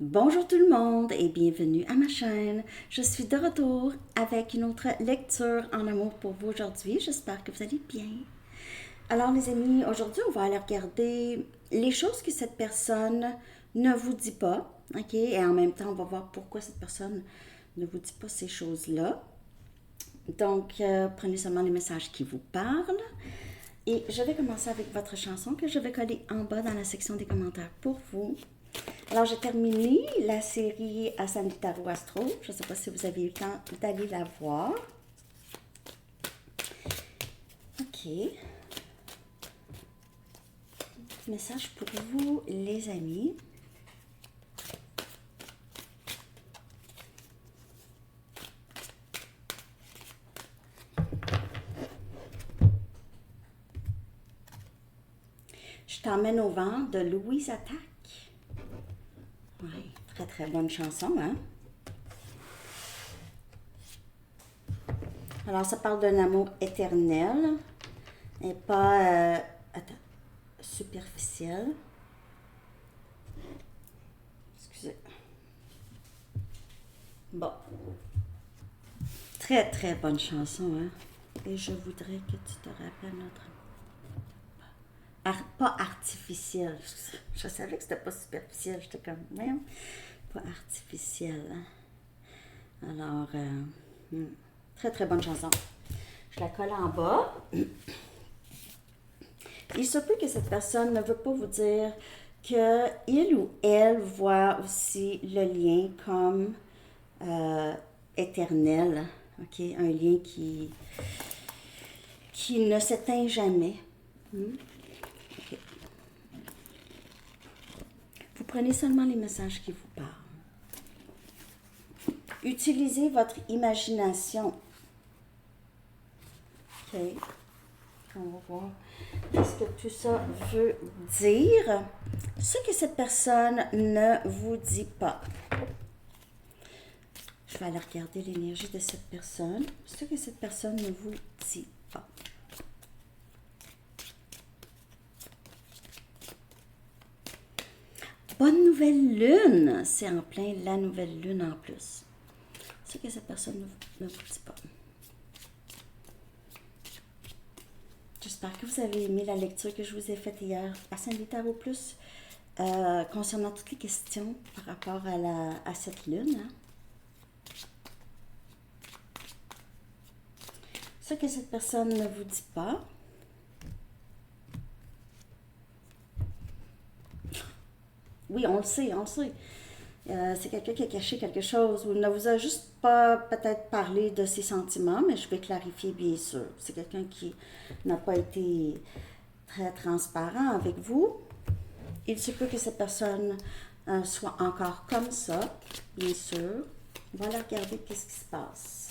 Bonjour tout le monde et bienvenue à ma chaîne. Je suis de retour avec une autre lecture en amour pour vous aujourd'hui. J'espère que vous allez bien. Alors les amis, aujourd'hui on va aller regarder les choses que cette personne ne vous dit pas. OK? Et en même temps, on va voir pourquoi cette personne ne vous dit pas ces choses-là. Donc, prenez seulement les messages qui vous parlent. Et je vais commencer avec votre chanson que je vais coller en bas dans la section des commentaires pour vous. Alors, j'ai terminé la série à Sanitaro Astro. Je ne sais pas si vous avez eu le temps d'aller la voir. OK. Message pour vous, les amis. Je t'emmène au vent de Louise Attaque. Oui, très très bonne chanson, hein? Alors, ça parle d'un amour éternel et pas superficiel. Excusez. Bon. Très très bonne chanson, hein? Et je voudrais que tu te rappelles notre pas artificiel. Je savais que c'était pas superficiel. J'étais comme, même pas artificiel. Hein? Alors, très très bonne chanson. Je la colle en bas. Il se peut que cette personne ne veut pas vous dire qu'il ou elle voit aussi le lien comme éternel. OK? Un lien qui ne s'éteint jamais. OK. Vous prenez seulement les messages qui vous parlent. Utilisez votre imagination. OK. On va voir qu'est-ce que tout ça veut dire. Ce que cette personne ne vous dit pas. Je vais aller regarder l'énergie de cette personne. Ce que cette personne ne vous dit pas. Bonne nouvelle lune. C'est en plein la nouvelle lune en plus. Ce que cette personne ne vous dit pas. J'espère que vous avez aimé la lecture que je vous ai faite hier à Saint-Tarot Plus concernant toutes les questions par rapport à cette lune. Hein. Ce que cette personne ne vous dit pas. Oui, on le sait, on le sait. C'est quelqu'un qui a caché quelque chose ou ne vous a juste pas peut-être parlé de ses sentiments, mais je vais clarifier bien sûr. C'est quelqu'un qui n'a pas été très transparent avec vous. Il se peut que cette personne soit encore comme ça, bien sûr. On va aller regarder qu'est-ce qui se passe.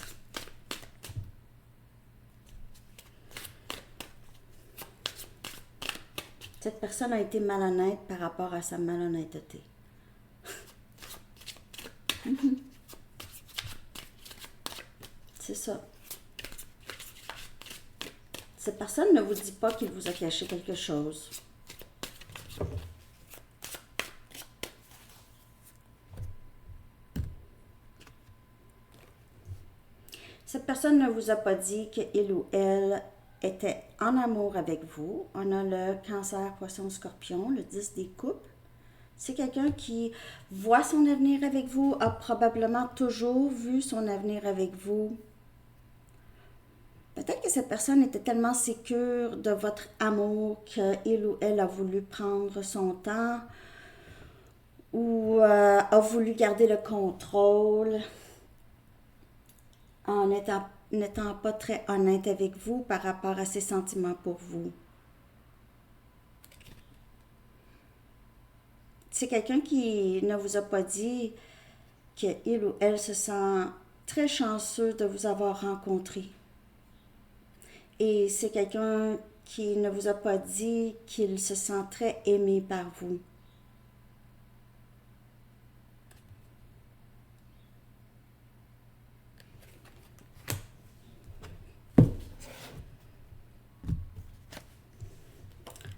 Cette personne a été malhonnête par rapport à sa malhonnêteté. C'est ça. Cette personne ne vous dit pas qu'il vous a caché quelque chose. Cette personne ne vous a pas dit qu'il ou elle était en amour avec vous. On a le cancer, poisson, scorpion, le 10 des coupes. C'est quelqu'un qui voit son avenir avec vous, a probablement toujours vu son avenir avec vous. Peut-être que cette personne était tellement sécure de votre amour qu'il ou elle a voulu prendre son temps ou a voulu garder le contrôle en n'étant pas très honnête avec vous par rapport à ses sentiments pour vous. C'est quelqu'un qui ne vous a pas dit qu'il ou elle se sent très chanceux de vous avoir rencontré. Et c'est quelqu'un qui ne vous a pas dit qu'il se sent très aimé par vous.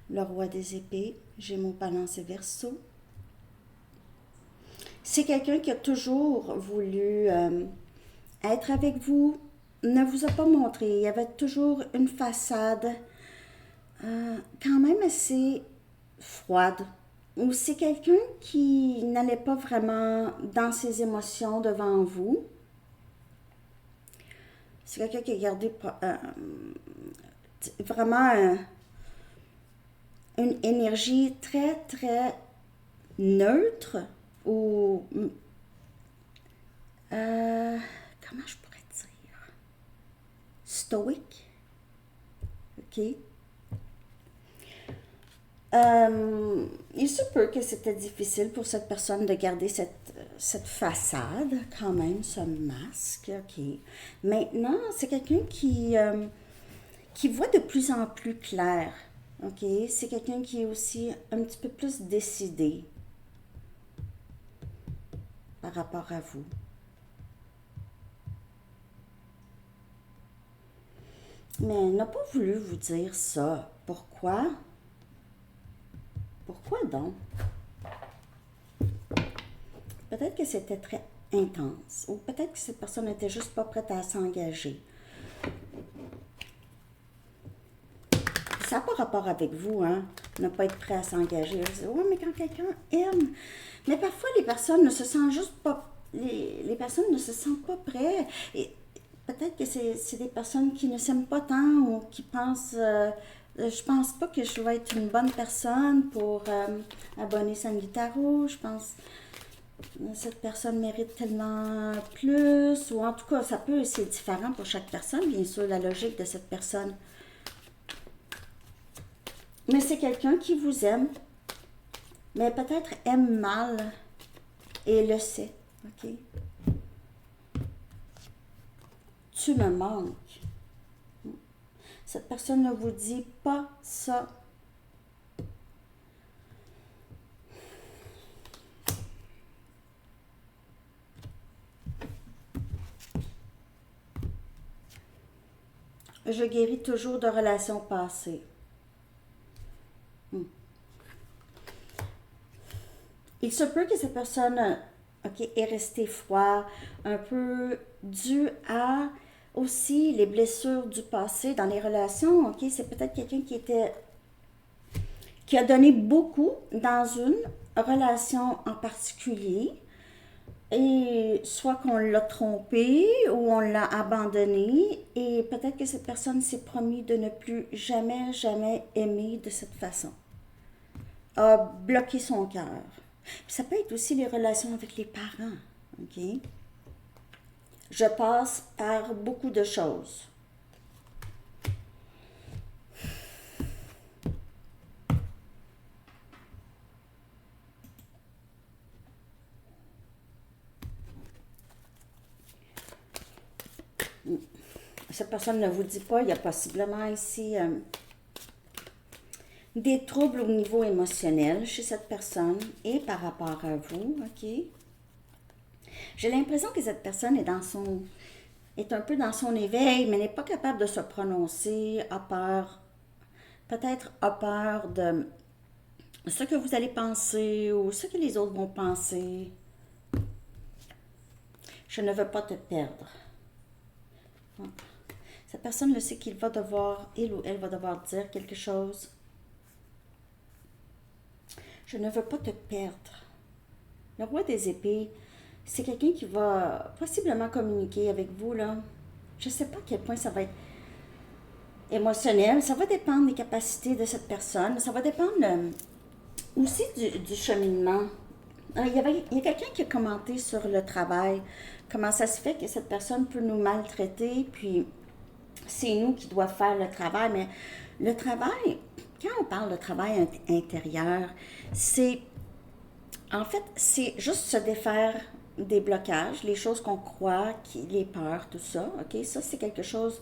Le roi des épées, Gémeaux, Balance et Verseau. C'est quelqu'un qui a toujours voulu être avec vous, ne vous a pas montré. Il y avait toujours une façade quand même assez froide. Ou c'est quelqu'un qui n'allait pas vraiment dans ses émotions devant vous. C'est quelqu'un qui a gardé vraiment une énergie très, très neutre ou comment je pourrais dire stoïque, ok. Il se peut que c'était difficile pour cette personne de garder cette façade, quand même, ce masque, ok. Maintenant, c'est quelqu'un qui voit de plus en plus clair, ok. C'est quelqu'un qui est aussi un petit peu plus décidé par rapport à vous. Mais elle n'a pas voulu vous dire ça. Pourquoi? Pourquoi donc? Peut-être que c'était très intense, ou peut-être que cette personne n'était juste pas prête à s'engager. Ça n'a pas rapport avec vous, hein, ne pas être prêt à s'engager. Oui, mais quand quelqu'un aime... Mais parfois, les personnes ne se sentent juste pas... Les personnes ne se sentent pas prêtes. Et peut-être que c'est des personnes qui ne s'aiment pas tant ou qui pensent... je pense pas que je vais être une bonne personne pour abonner Sandy Tarot. Je pense que cette personne mérite tellement plus. Ou en tout cas, c'est différent pour chaque personne, bien sûr, la logique de cette personne. Mais c'est quelqu'un qui vous aime, mais peut-être aime mal et le sait, ok? Tu me manques. Cette personne ne vous dit pas ça. Je guéris toujours de relations passées. Il se peut que cette personne est restée froide, un peu due à aussi les blessures du passé dans les relations. Ok, c'est peut-être quelqu'un qui a donné beaucoup dans une relation en particulier. Et soit qu'on l'a trompé ou on l'a abandonné. Et peut-être que cette personne s'est promis de ne plus jamais, jamais aimer de cette façon. A bloqué son cœur. Ça peut être aussi les relations avec les parents, ok? Je passe par beaucoup de choses. Cette personne ne vous dit pas, il y a possiblement ici des troubles au niveau émotionnel chez cette personne et par rapport à vous, ok? J'ai l'impression que cette personne est un peu dans son éveil, mais n'est pas capable de se prononcer, peut-être a peur de ce que vous allez penser ou ce que les autres vont penser. Je ne veux pas te perdre. Cette personne le sait il ou elle va devoir dire quelque chose. Je ne veux pas te perdre. Le roi des épées, c'est quelqu'un qui va possiblement communiquer avec vous, là. Je ne sais pas à quel point ça va être émotionnel. Ça va dépendre des capacités de cette personne. Ça va dépendre aussi du cheminement. Il y a quelqu'un qui a commenté sur le travail. Comment ça se fait que cette personne peut nous maltraiter, puis c'est nous qui doivons faire le travail. Mais le travail, quand on parle de travail intérieur, c'est juste se défaire des blocages, les choses qu'on croit, les peurs, tout ça. Ok, ça c'est quelque chose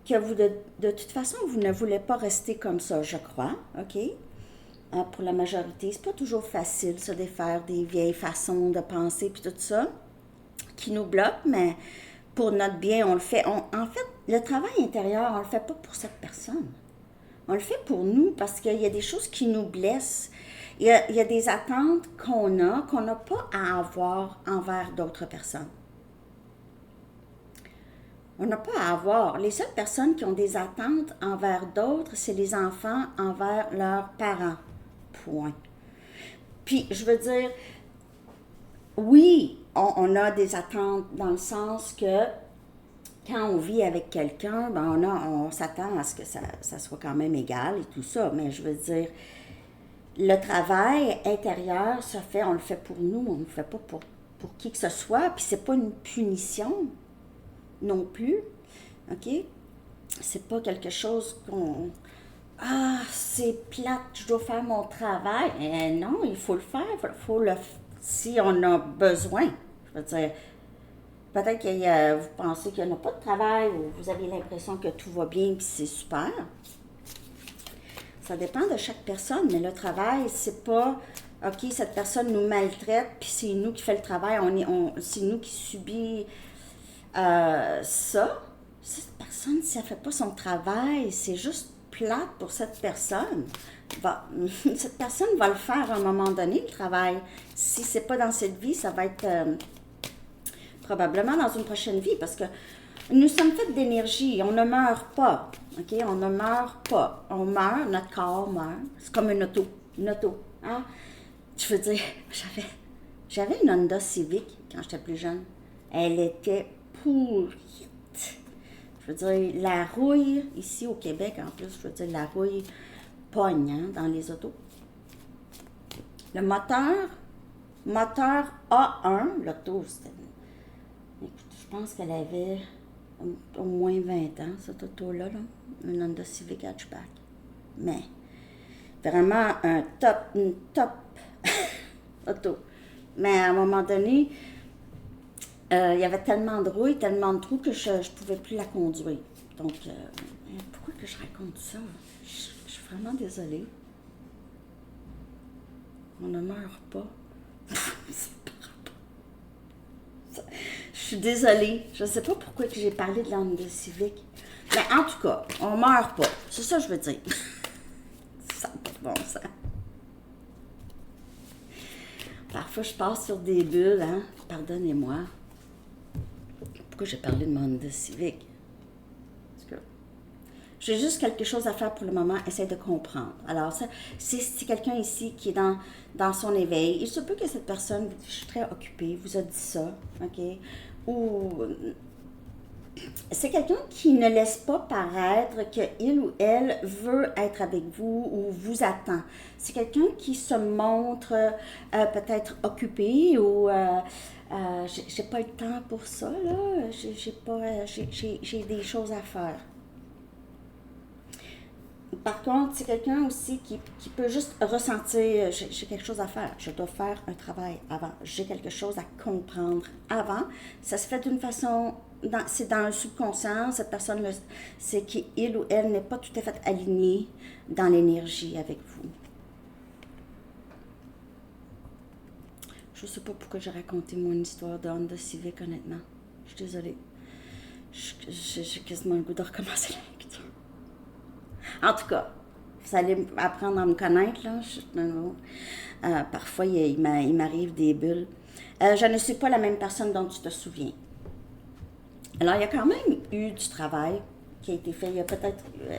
que vous de toute façon vous ne voulez pas rester comme ça, je crois. Ok, pour la majorité, c'est pas toujours facile de se défaire des vieilles façons de penser puis tout ça qui nous bloquent, mais pour notre bien, on le fait. En fait, le travail intérieur, on le fait pas pour cette personne. On le fait pour nous parce qu'il y a des choses qui nous blessent. il y a des attentes qu'on n'a pas à avoir envers d'autres personnes. On n'a pas à avoir. Les seules personnes qui ont des attentes envers d'autres, c'est les enfants envers leurs parents. Point. Puis, je veux dire, oui, on a des attentes dans le sens que quand on vit avec quelqu'un, ben on s'attend à ce que ça soit quand même égal et tout ça. Mais je veux dire, le travail intérieur se fait, on le fait pour nous, on ne le fait pas pour qui que ce soit. Puis c'est pas une punition non plus. OK? C'est pas quelque chose qu'on... Ah, c'est plate, je dois faire mon travail. Non, il faut le faire. Si on a besoin. Je veux dire, peut-être que vous pensez qu'il n'y en a pas de travail ou vous avez l'impression que tout va bien et c'est super. Ça dépend de chaque personne, mais le travail, c'est pas OK, cette personne nous maltraite, puis c'est nous qui fait le travail, c'est nous qui subit ça. Cette personne, si elle ne fait pas son travail, c'est juste plate pour cette personne. Cette personne va le faire à un moment donné, le travail. Si c'est pas dans cette vie, ça va être probablement dans une prochaine vie, parce que nous sommes faits d'énergie, on ne meurt pas, OK? On ne meurt pas. On meurt, notre corps meurt. C'est comme une auto, hein? Je veux dire, j'avais une Honda Civic quand j'étais plus jeune. Elle était pourrite. Je veux dire, la rouille, ici au Québec en plus, je veux dire, la rouille pogne hein, dans les autos. Le moteur A1, l'auto, c'était... Écoute, je pense qu'elle avait au moins 20 ans, cette auto-là, là, une Honda Civic hatchback. Mais, vraiment une top auto. Mais à un moment donné, il y avait tellement de rouille, tellement de trous que je ne pouvais plus la conduire. Donc, pourquoi que je raconte ça? Je suis vraiment désolée. On ne meurt pas. Je suis désolée. Je ne sais pas pourquoi que j'ai parlé de la Honda Civic. Mais en tout cas, on ne meurt pas. C'est ça que je veux dire. Ça n'a pas de bon sens. Parfois, je passe sur des bulles, hein. Pardonnez-moi. Pourquoi j'ai parlé de mon Honda Civic? Parce que j'ai juste quelque chose à faire pour le moment. Essaye de comprendre. Alors, ça, c'est quelqu'un ici qui est dans son éveil. Il se peut que cette personne, je suis très occupée, vous a dit ça, OK? Ou c'est quelqu'un qui ne laisse pas paraître qu'il ou elle veut être avec vous ou vous attend. C'est quelqu'un qui se montre peut-être occupé ou j'ai pas le temps pour ça, là. J'ai des choses à faire. Par contre, c'est quelqu'un aussi qui peut juste ressentir, j'ai quelque chose à faire, je dois faire un travail avant, j'ai quelque chose à comprendre avant. Ça se fait d'une façon, c'est dans le subconscient, cette personne, c'est qu'il ou elle n'est pas tout à fait aligné dans l'énergie avec vous. Je ne sais pas pourquoi j'ai raconté mon histoire de Honda Civic, honnêtement. Je suis désolée. J'ai quasiment le goût de recommencer la lecture. En tout cas, vous allez apprendre à me connaître, là. Parfois, il m'arrive des bulles. Je ne suis pas la même personne dont tu te souviens. Alors, il y a quand même eu du travail qui a été fait.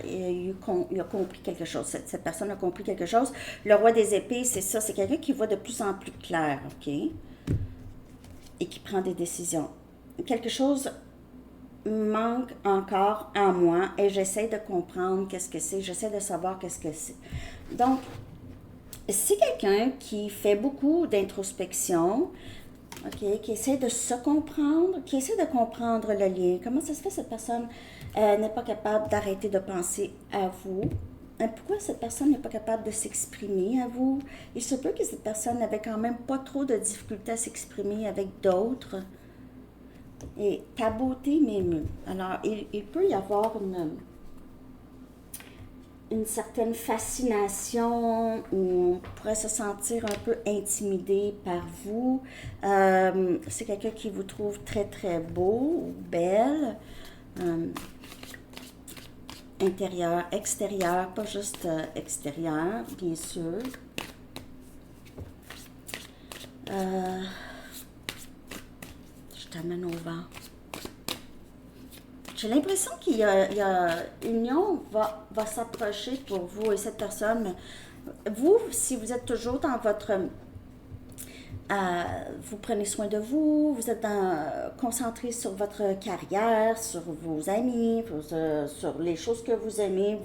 Il a compris quelque chose. Cette personne a compris quelque chose. Le roi des épées, c'est ça. C'est quelqu'un qui voit de plus en plus clair, OK? Et qui prend des décisions. Quelque chose manque encore en moi et j'essaie de comprendre qu'est-ce que c'est, j'essaie de savoir qu'est-ce que c'est. Donc, c'est quelqu'un qui fait beaucoup d'introspection, OK, qui essaie de se comprendre, qui essaie de comprendre le lien. Comment ça se fait cette personne n'est pas capable d'arrêter de penser à vous? Pourquoi cette personne n'est pas capable de s'exprimer à vous? Il se peut que cette personne n'avait quand même pas trop de difficultés à s'exprimer avec d'autres. Et ta beauté m'émeut. Alors, il peut y avoir une certaine fascination où on pourrait se sentir un peu intimidé par vous. C'est quelqu'un qui vous trouve très, très beau ou belle. Intérieur, extérieur, pas juste extérieur, bien sûr. Je t'amène au vent. J'ai l'impression qu'il y a une union va s'approcher pour vous et cette personne. Mais vous, si vous êtes toujours dans votre... vous prenez soin de vous, vous êtes concentré sur votre carrière, sur vos amis, sur les choses que vous aimez,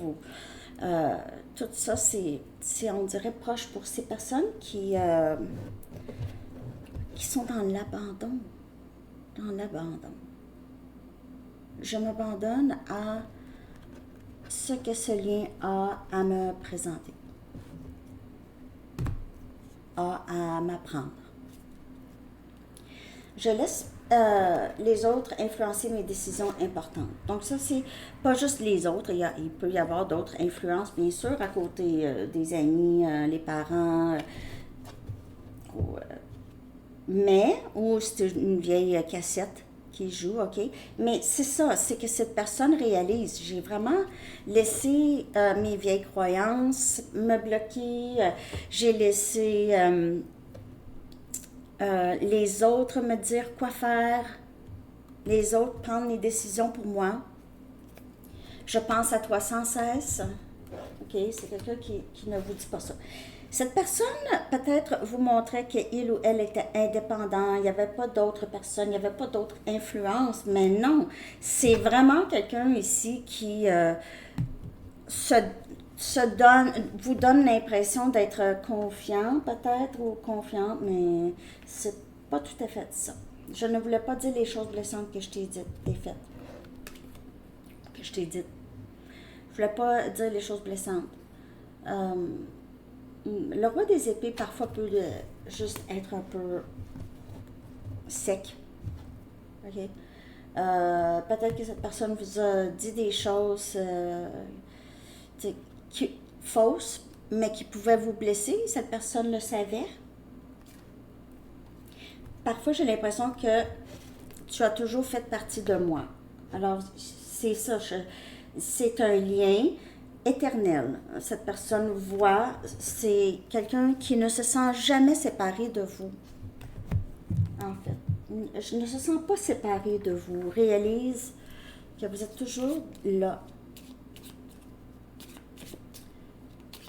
tout ça, c'est, on dirait, proche pour ces personnes qui sont dans l'abandon. Dans l'abandon. Je m'abandonne à ce que ce lien a à me présenter, a à m'apprendre. Je laisse les autres influencer mes décisions importantes. Donc ça, c'est pas juste les autres. Il peut y avoir d'autres influences, bien sûr, à côté des amis, les parents, ou c'est une vieille cassette qui joue, OK? Mais c'est ça, c'est que cette personne réalise. J'ai vraiment laissé mes vieilles croyances me bloquer. J'ai laissé les autres me dire quoi faire. Les autres prendre les décisions pour moi. Je pense à toi sans cesse. OK? C'est quelqu'un qui ne vous dit pas ça. Cette personne, peut-être, vous montrait qu'il ou elle était indépendant, il n'y avait pas d'autres personnes, il n'y avait pas d'autres influences, mais non, c'est vraiment quelqu'un ici qui vous donne l'impression d'être confiant, peut-être, ou confiante, mais c'est pas tout à fait ça. Je ne voulais pas dire les choses blessantes que je t'ai dites, que je t'ai dites. Je voulais pas dire les choses blessantes. Le roi des épées, parfois, peut juste être un peu sec. OK? Peut-être que cette personne vous a dit des choses fausses, mais qui pouvaient vous blesser. Cette personne le savait. Parfois, j'ai l'impression que tu as toujours fait partie de moi. Alors, c'est ça. C'est un lien éternel. Cette personne voit, c'est quelqu'un qui ne se sent jamais séparé de vous. En fait, je ne se sens pas séparé de vous. Réalise que vous êtes toujours là.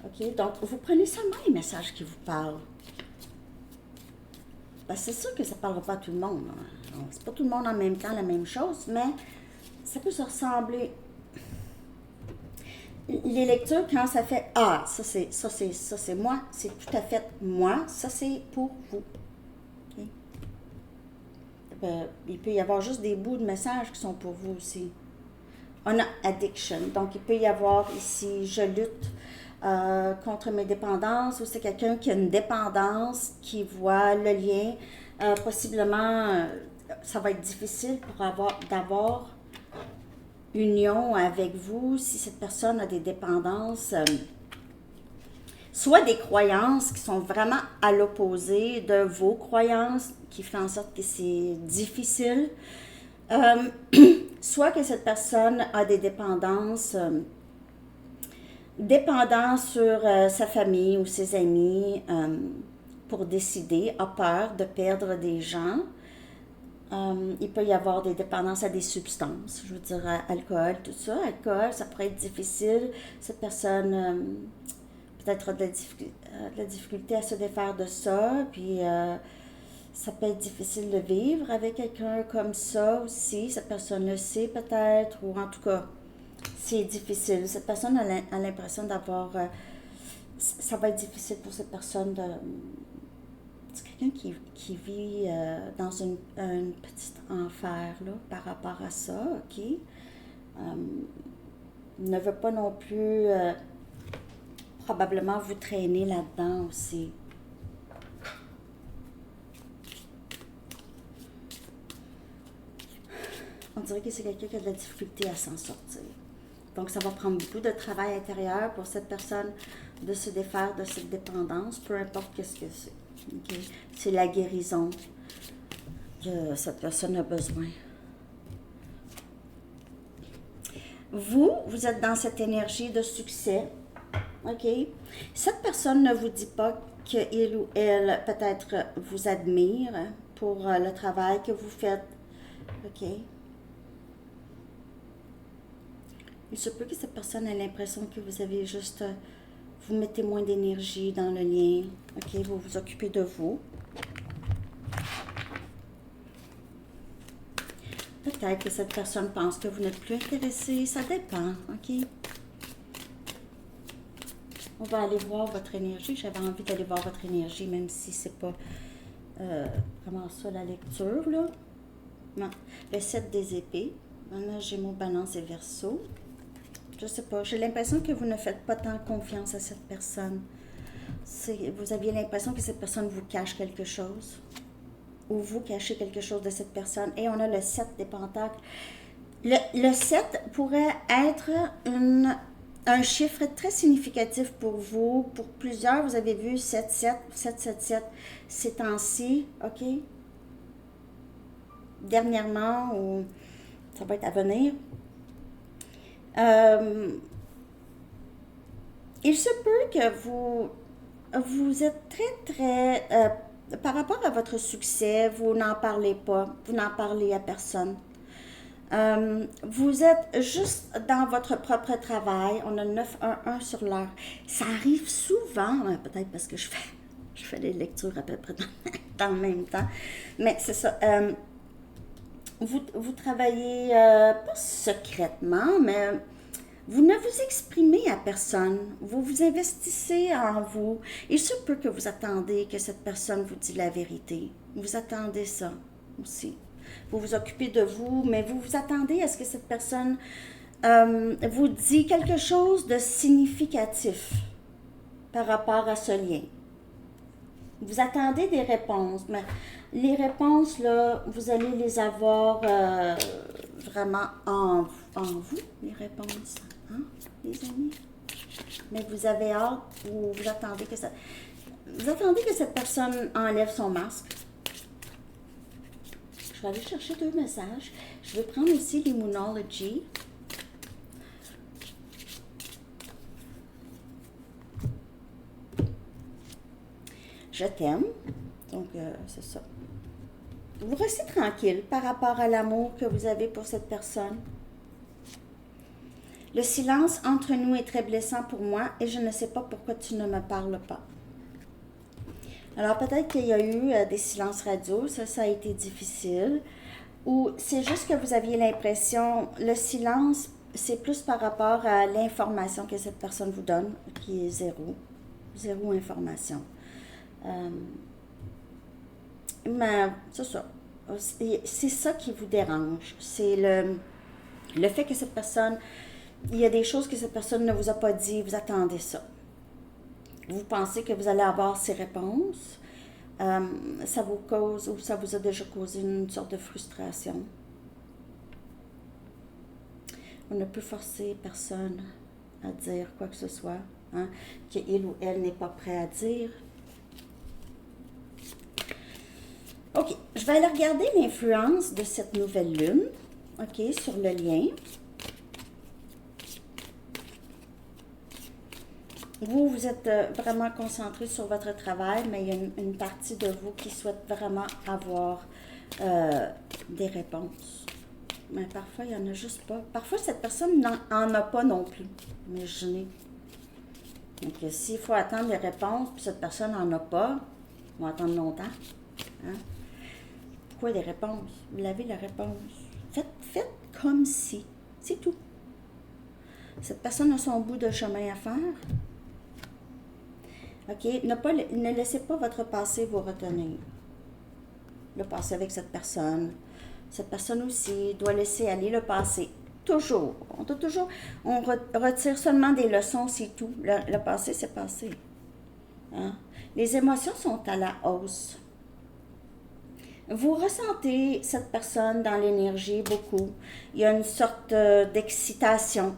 OK? Donc, vous prenez seulement les messages qui vous parlent. Ben, c'est sûr que ça ne parlera pas à tout le monde. Hein. C'est pas tout le monde en même temps la même chose, mais ça peut se ressembler. Les lectures, quand ça fait ah, ça c'est moi, c'est tout à fait moi, ça c'est pour vous. Okay? Il peut y avoir juste des bouts de messages qui sont pour vous aussi. On a addiction, donc il peut y avoir ici je lutte contre mes dépendances, ou c'est quelqu'un qui a une dépendance, qui voit le lien, possiblement ça va être difficile pour d'avoir union avec vous si cette personne a des dépendances, soit des croyances qui sont vraiment à l'opposé de vos croyances, qui fait en sorte que c'est difficile, soit que cette personne a des dépendances, dépendant sur sa famille ou ses amis pour décider, a peur de perdre des gens. Il peut y avoir des dépendances à des substances, je veux dire, alcool, tout ça. Alcool, ça pourrait être difficile. Cette personne peut-être a de la difficulté à se défaire de ça, puis ça peut être difficile de vivre avec quelqu'un comme ça aussi. Cette personne le sait peut-être, ou en tout cas, c'est difficile. Cette personne a l'impression d'avoir... ça va être difficile pour cette personne de... C'est quelqu'un qui vit dans une petite enfer là, par rapport à ça, OK? Ne veut pas non plus probablement vous traîner là-dedans aussi. On dirait que c'est quelqu'un qui a de la difficulté à s'en sortir. Donc, ça va prendre beaucoup de travail intérieur pour cette personne de se défaire de cette dépendance, peu importe qu'est-ce que c'est. Okay? C'est la guérison que cette personne a besoin. Vous êtes dans cette énergie de succès. OK? Cette personne ne vous dit pas qu'il ou elle peut-être vous admire pour le travail que vous faites. OK? Il se peut que cette personne ait l'impression que vous avez juste... vous mettez moins d'énergie dans le lien. OK? Vous vous occupez de vous. Peut-être que cette personne pense que vous n'êtes plus intéressé. Ça dépend. OK? On va aller voir votre énergie. J'avais envie d'aller voir votre énergie, même si c'est pas vraiment ça la lecture, là. Non. Le 7 des épées. Maintenant, Gémeaux, Balance et Verseau. Je sais pas. J'ai l'impression que vous ne faites pas tant confiance à cette personne. Vous aviez l'impression que cette personne vous cache quelque chose. Ou vous cachez quelque chose de cette personne. Et on a le 7 des Pentacles. Le 7 pourrait être un chiffre très significatif pour vous. Pour plusieurs, vous avez vu 7-7, 7-7-7 ces temps-ci, OK? Dernièrement, ou ça va être à venir. Il se peut que vous êtes très, par rapport à votre succès, vous n'en parlez pas, vous n'en parlez à personne. Vous êtes juste dans votre propre travail. On a 9-1-1 sur l'heure. Ça arrive souvent, peut-être parce que je fais des lectures à peu près dans le même temps. Mais c'est ça. Vous travaillez pas secrètement, mais vous ne vous exprimez à personne. Vous vous investissez en vous. Il se peut que vous attendez que cette personne vous dise la vérité. Vous attendez ça aussi. Vous vous occupez de vous, mais vous vous attendez à ce que cette personne vous dise quelque chose de significatif par rapport à ce lien. Vous attendez des réponses, mais les réponses, là, vous allez les avoir vraiment en vous, les réponses, hein, les amis? Mais vous avez hâte ou vous attendez que ça... Vous attendez que cette personne enlève son masque. Je vais aller chercher 2 messages. Je vais prendre aussi les Moonology. Je t'aime. Donc, c'est ça. Vous restez tranquille par rapport à l'amour que vous avez pour cette personne. Le silence entre nous est très blessant pour moi et je ne sais pas pourquoi tu ne me parles pas. Alors, peut-être qu'il y a eu des silences radio, ça a été difficile. Ou c'est juste que vous aviez l'impression, le silence, c'est plus par rapport à l'information que cette personne vous donne, qui est zéro. Zéro information. Mais c'est ça. C'est ça qui vous dérange. C'est le fait que cette personne, il y a des choses que cette personne ne vous a pas dit, vous attendez ça. Vous pensez que vous allez avoir ces réponses. Ça vous cause ou ça vous a déjà causé une sorte de frustration. On ne peut forcer personne à dire quoi que ce soit, hein, qu'il ou elle n'est pas prêt à dire. OK, je vais aller regarder l'influence de cette nouvelle lune, OK, sur le lien. Vous êtes vraiment concentré sur votre travail, mais il y a une partie de vous qui souhaite vraiment avoir des réponses. Mais parfois, il n'y en a juste pas. Parfois, cette personne n'en a pas non plus. Imaginez. Donc, s'il faut attendre des réponses, puis cette personne n'en a pas, on va attendre longtemps. Hein? Pourquoi des réponses? Vous avez la réponse. Faites comme si. C'est tout. Cette personne a son bout de chemin à faire. OK? Ne laissez pas votre passé vous retenir. Le passé avec cette personne. Cette personne aussi doit laisser aller le passé. Toujours. On retire seulement des leçons, c'est tout. Le passé, c'est passé. Hein? Les émotions sont à la hausse. Vous ressentez cette personne dans l'énergie beaucoup. Il y a une sorte d'excitation.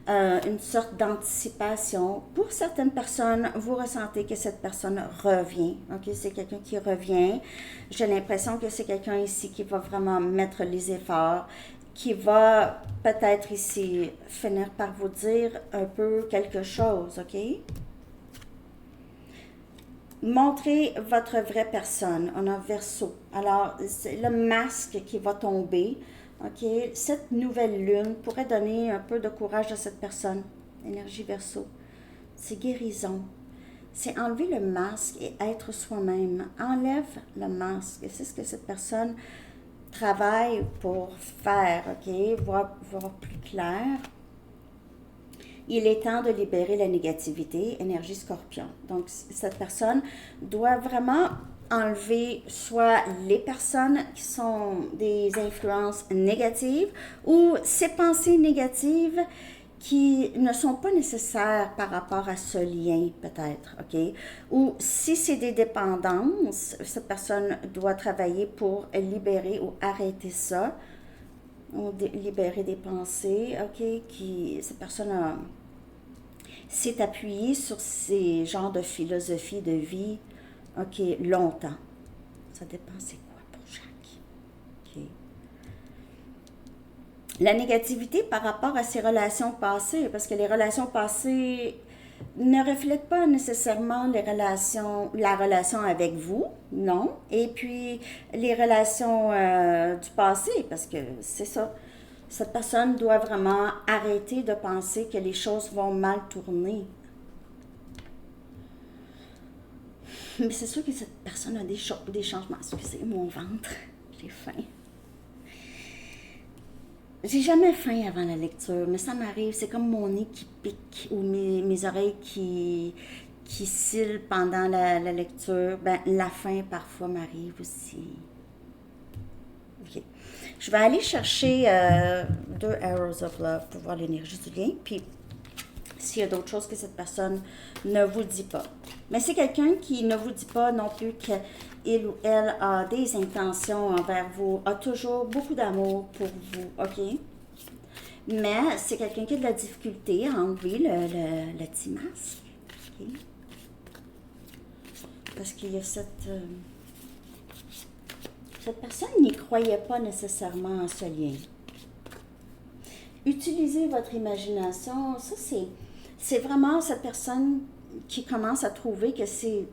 Une sorte d'anticipation. Pour certaines personnes, vous ressentez que cette personne revient. OK? C'est quelqu'un qui revient. J'ai l'impression que c'est quelqu'un ici qui va vraiment mettre les efforts, qui va peut-être ici finir par vous dire un peu quelque chose. OK? montrez votre vraie personne. On a Verseau. Alors, c'est le masque qui va tomber. OK? Cette nouvelle lune pourrait donner un peu de courage à cette personne. Énergie Verseau. C'est guérison. C'est enlever le masque et être soi-même. Enlève le masque. Et c'est ce que cette personne travaille pour faire. OK? Voir plus clair. Il est temps de libérer la négativité, énergie Scorpion. Donc, cette personne doit vraiment enlever soit les personnes qui sont des influences négatives ou ces pensées négatives qui ne sont pas nécessaires par rapport à ce lien, peut-être, OK? Ou si c'est des dépendances, cette personne doit travailler pour libérer ou arrêter ça, ou libérer des pensées, OK? Cette personne s'est appuyée sur ces genres de philosophie de vie, OK, longtemps. Ça dépend c'est quoi pour chaque. OK. La négativité par rapport à ses relations passées, parce que les relations passées ne reflètent pas nécessairement la relation avec vous, non. Et puis les relations du passé, parce que c'est ça. Cette personne doit vraiment arrêter de penser que les choses vont mal tourner. Mais c'est sûr que cette personne a des changements. Excusez mon ventre, j'ai faim. J'ai jamais faim avant la lecture, mais ça m'arrive. C'est comme mon nez qui pique ou mes oreilles qui cillent pendant la lecture. Ben, la faim parfois m'arrive aussi. Ok. Je vais aller chercher 2 Arrows of Love pour voir l'énergie du lien. Puis, s'il y a d'autres choses que cette personne ne vous dit pas. Mais c'est quelqu'un qui ne vous dit pas non plus qu'il ou elle a des intentions envers vous, a toujours beaucoup d'amour pour vous, OK? Mais c'est quelqu'un qui a de la difficulté à enlever le petit masque, OK? Parce qu'il y a cette personne n'y croyait pas nécessairement en ce lien. Utilisez votre imagination, ça c'est vraiment cette personne qui commence à trouver que c'est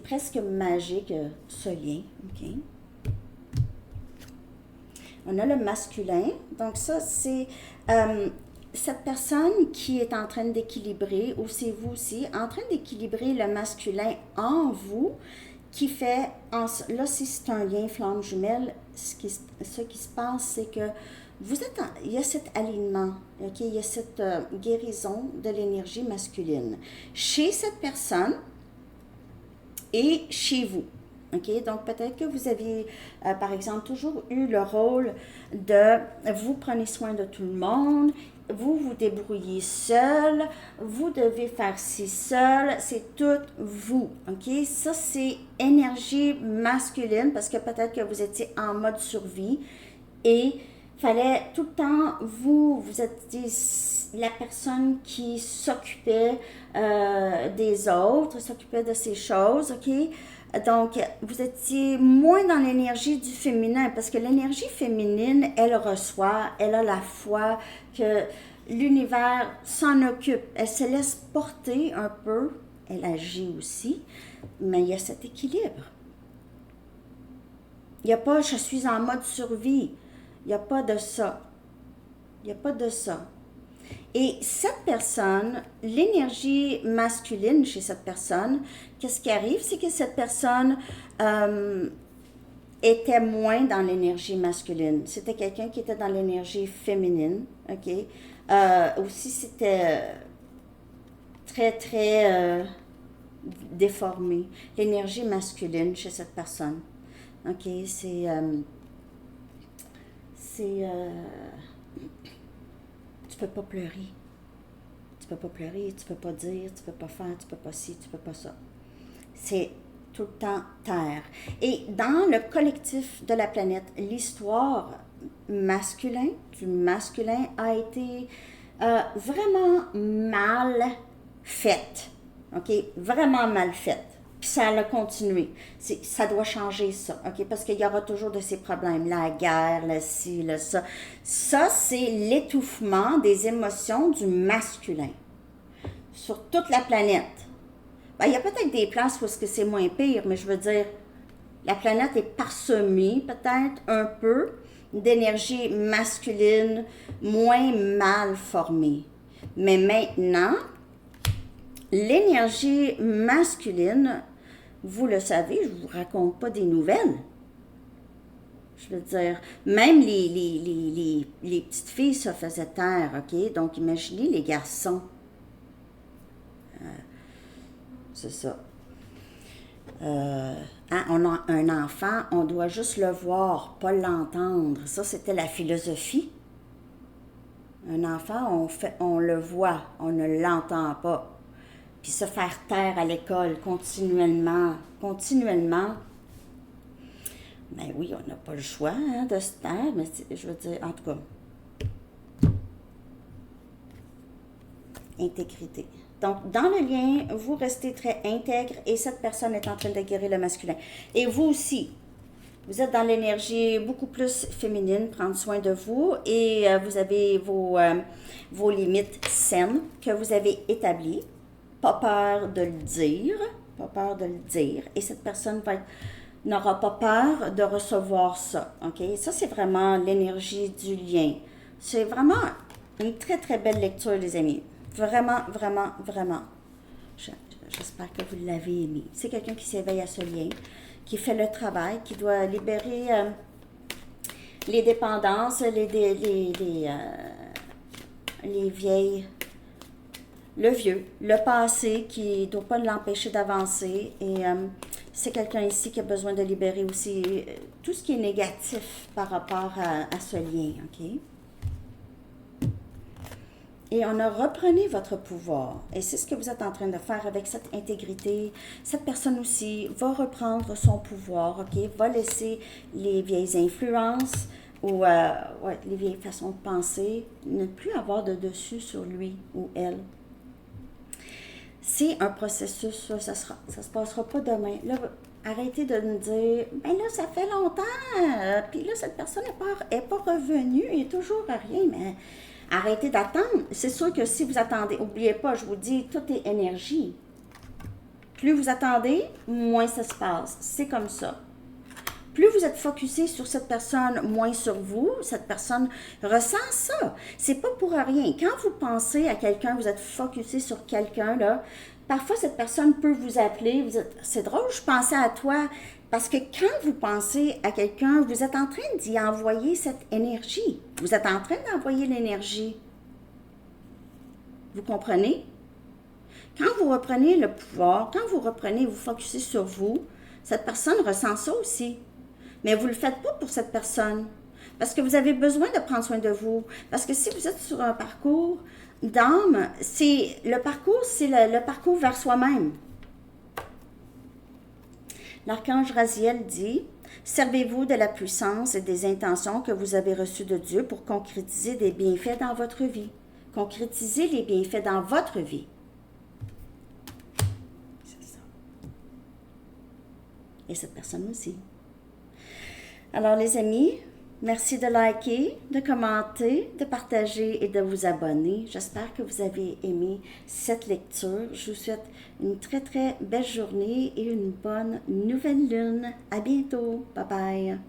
presque magique ce lien, ok? On a le masculin, donc ça c'est cette personne qui est en train d'équilibrer, ou c'est vous aussi, en train d'équilibrer le masculin en vous, qui fait, là si c'est un lien flamme jumelle, ce qui se passe c'est que il y a cet alignement, ok? Il y a cette guérison de l'énergie masculine chez cette personne et chez vous. Okay? Donc, peut-être que vous aviez, par exemple, toujours eu le rôle de vous prenez soin de tout le monde, vous vous débrouillez seul, vous devez faire ci seul, c'est tout vous. Ok? Ça, c'est énergie masculine parce que peut-être que vous étiez en mode survie et fallait tout le temps, vous étiez la personne qui s'occupait des autres, s'occupait de ces choses, ok? Donc, vous étiez moins dans l'énergie du féminin, parce que l'énergie féminine, elle reçoit, elle a la foi que l'univers s'en occupe. Elle se laisse porter un peu, elle agit aussi, mais il y a cet équilibre. Il n'y a pas « je suis en mode survie ». Il n'y a pas de ça. Il n'y a pas de ça. Et cette personne, l'énergie masculine chez cette personne, qu'est-ce qui arrive? C'est que cette personne était moins dans l'énergie masculine. C'était quelqu'un qui était dans l'énergie féminine, ok? Aussi, c'était très, très déformé. L'énergie masculine chez cette personne, ok? Tu peux pas pleurer. Tu peux pas pleurer, tu peux pas dire, tu peux pas faire, tu peux pas ci, tu peux pas ça. C'est tout le temps terre. Et dans le collectif de la planète, l'histoire du masculin a été vraiment mal faite. OK? Vraiment mal faite. Puis ça a continué. Ça doit changer ça, OK? Parce qu'il y aura toujours de ces problèmes. La guerre, le ci, le ça. Ça, c'est l'étouffement des émotions du masculin sur toute la planète. Ben, il y a peut-être des places où est-ce que c'est moins pire, mais je veux dire, la planète est parsemée peut-être un peu d'énergie masculine moins mal formée. Mais maintenant, l'énergie masculine, vous le savez, je ne vous raconte pas des nouvelles. Je veux dire, même les petites filles se faisaient taire, OK? Donc, imaginez les garçons. C'est ça. On a un enfant, on doit juste le voir, pas l'entendre. Ça, c'était la philosophie. Un enfant, on le voit, on ne l'entend pas. Puis se faire taire à l'école continuellement, ben oui, on n'a pas le choix de se taire, mais je veux dire, en tout cas, intégrité. Donc, dans le lien, vous restez très intègre et cette personne est en train de guérir le masculin. Et vous aussi, vous êtes dans l'énergie beaucoup plus féminine, prendre soin de vous et vous avez vos limites saines que vous avez établies. Pas peur de le dire, pas peur de le dire. Et cette personne n'aura pas peur de recevoir ça. OK? Ça, c'est vraiment l'énergie du lien. C'est vraiment une très, très belle lecture, les amis. Vraiment, vraiment, vraiment. J'espère que vous l'avez aimé. C'est quelqu'un qui s'éveille à ce lien, qui fait le travail, qui doit libérer les dépendances, les vieilles, le vieux, le passé qui ne doit pas l'empêcher d'avancer. Et c'est quelqu'un ici qui a besoin de libérer aussi tout ce qui est négatif par rapport à ce lien. OK? Et on a reprenez votre pouvoir. Et c'est ce que vous êtes en train de faire avec cette intégrité. Cette personne aussi va reprendre son pouvoir, OK? Va laisser les vieilles influences ou les vieilles façons de penser, ne plus avoir de dessus sur lui ou elle. C'est un processus, ça se passera pas demain. Là, arrêtez de me dire, ben là, ça fait longtemps, puis là, cette personne n'est pas revenue, il est toujours à rien, mais arrêtez d'attendre. C'est sûr que si vous attendez, n'oubliez pas, je vous dis, tout est énergie. Plus vous attendez, moins ça se passe. C'est comme ça. Plus vous êtes focusé sur cette personne, moins sur vous, cette personne ressent ça. C'est pas pour rien. Quand vous pensez à quelqu'un, vous êtes focusé sur quelqu'un, là, parfois cette personne peut vous appeler, c'est drôle, je pensais à toi, parce que quand vous pensez à quelqu'un, vous êtes en train d'y envoyer cette énergie. Vous êtes en train d'envoyer l'énergie. Vous comprenez? Quand vous reprenez le pouvoir, quand vous reprenez, vous focussez sur vous, cette personne ressent ça aussi. Mais vous ne le faites pas pour cette personne. Parce que vous avez besoin de prendre soin de vous. Parce que si vous êtes sur un parcours d'âme, le parcours vers soi-même. L'archange Raziel dit, « Servez-vous de la puissance et des intentions que vous avez reçues de Dieu pour concrétiser des bienfaits dans votre vie. » Concrétiser les bienfaits dans votre vie. C'est ça. Et cette personne aussi. Alors les amis, merci de liker, de commenter, de partager et de vous abonner. J'espère que vous avez aimé cette lecture. Je vous souhaite une très très belle journée et une bonne nouvelle lune. À bientôt. Bye bye.